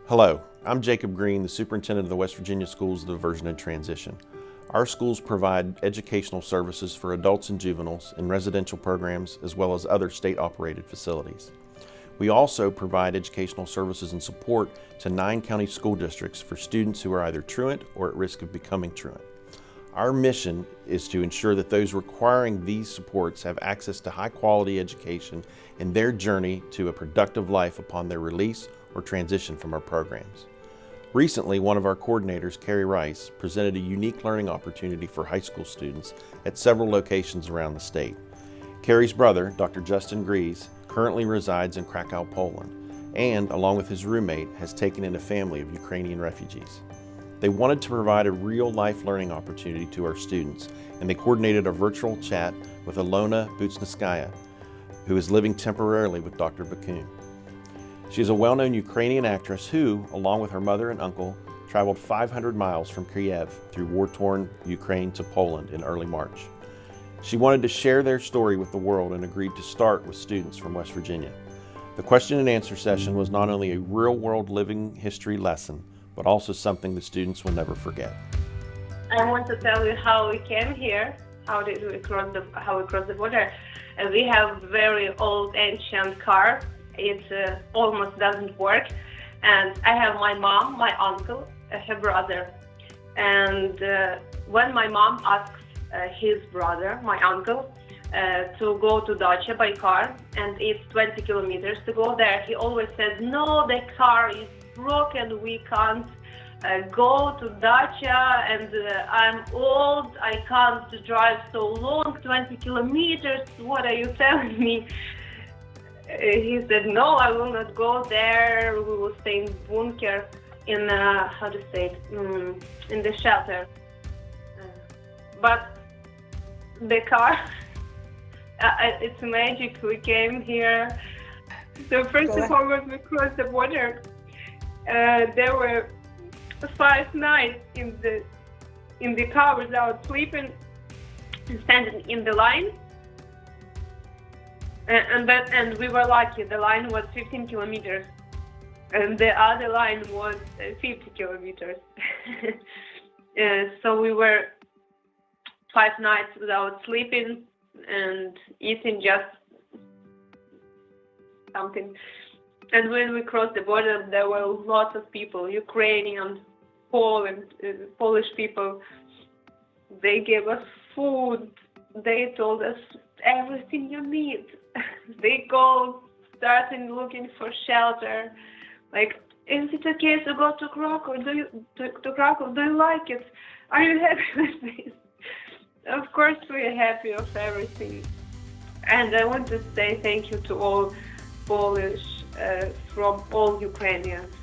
Hello, I'm Jacob Green, the Superintendent of the West Virginia Schools of Diversion and Transition. Our schools provide educational services for adults and juveniles in residential programs as well as other state-operated facilities. We also provide educational services and support to 9 county school districts for students who are either truant or at risk of becoming truant. Our mission is to ensure that those requiring these supports have access to high-quality education in their journey to a productive life upon their release or transition from our programs. Recently, one of our coordinators, Carrie Rice, presented a unique learning opportunity for high school students at several locations around the state. Carrie's brother, Dr. Justin Grease, currently resides in Krakow, Poland, and, along with his roommate, has taken in a family of Ukrainian refugees. They wanted to provide a real-life learning opportunity to our students, and they coordinated a virtual chat with Ilona Butsneskaya, who is living temporarily with Dr. Bakun. She is a well-known Ukrainian actress who, along with her mother and uncle, traveled 500 miles from Kiev through war-torn Ukraine to Poland in early March. She wanted to share their story with the world and agreed to start with students from West Virginia. The question and answer session was not only a real-world living history lesson, but also something the students will never forget. I want to tell you how we came here, how we crossed the border. We have very old, ancient car. It almost doesn't work. And I have my mom, my uncle, her brother. And when my mom asks his brother, my uncle, to go to Dacia by car, and it's 20 kilometers to go there, he always says, no, the car is broken, we can't go to Dacia, and I'm old, I can't drive so long, 20 kilometers, what are you telling me? He said, no, I will not go there, we will stay in bunker, in, how to say it, in the shelter. But the car, it's magic, we came here. So first of all, when we crossed the border, there were 5 nights in the car without sleeping, standing in the line. And we were lucky, the line was 15 kilometers and the other line was 50 kilometers. So we were 5 nights without sleeping and eating just something. And when we crossed the border, there were lots of people, Ukrainian, Polish people. They gave us food. They told us everything you need. They go starting looking for shelter. Like, is it okay to go to Krakow? Do you like it? Are you happy with this? Of course, we're happy of everything. And I want to say thank you to all Polish from all Ukrainians.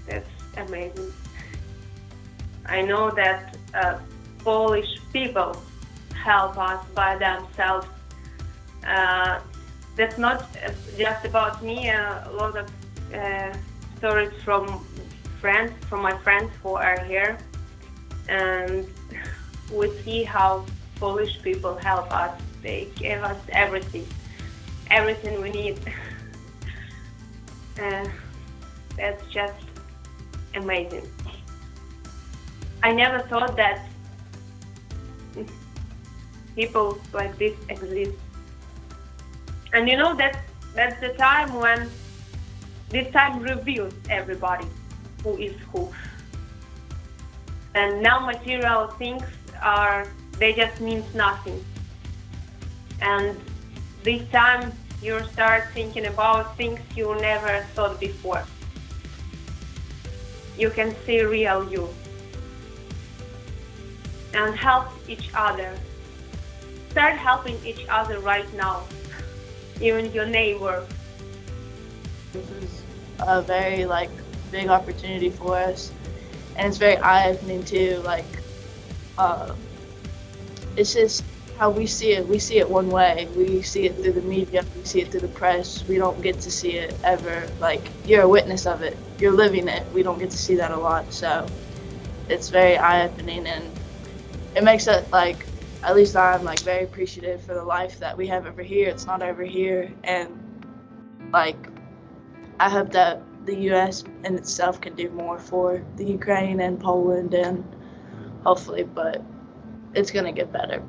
That's amazing. I know that Polish people help us by themselves. That's not just about me. A lot of stories from my friends who are here, and we see how Polish people help us. They give us everything we need. That's just amazing. I never thought that people like this exist. And you know, that's the time when this time reveals everybody who is who. And now material things they just means nothing. And this time you start thinking about things you never thought before. You can see real you. And help each other. Start helping each other right now. Even your neighbor. This is a very big opportunity for us, and it's very eye-opening too. It's just how we see it. We see it one way. We see it through the media. We see it through the press. We don't get to see it ever. You're a witness of it. You're living it. We don't get to see that a lot. So it's very eye-opening, and it makes it at least I'm very appreciative for the life that we have over here. It's not over here, and I hope that the U.S. in itself can do more for the Ukraine and Poland and hopefully, but it's gonna get better.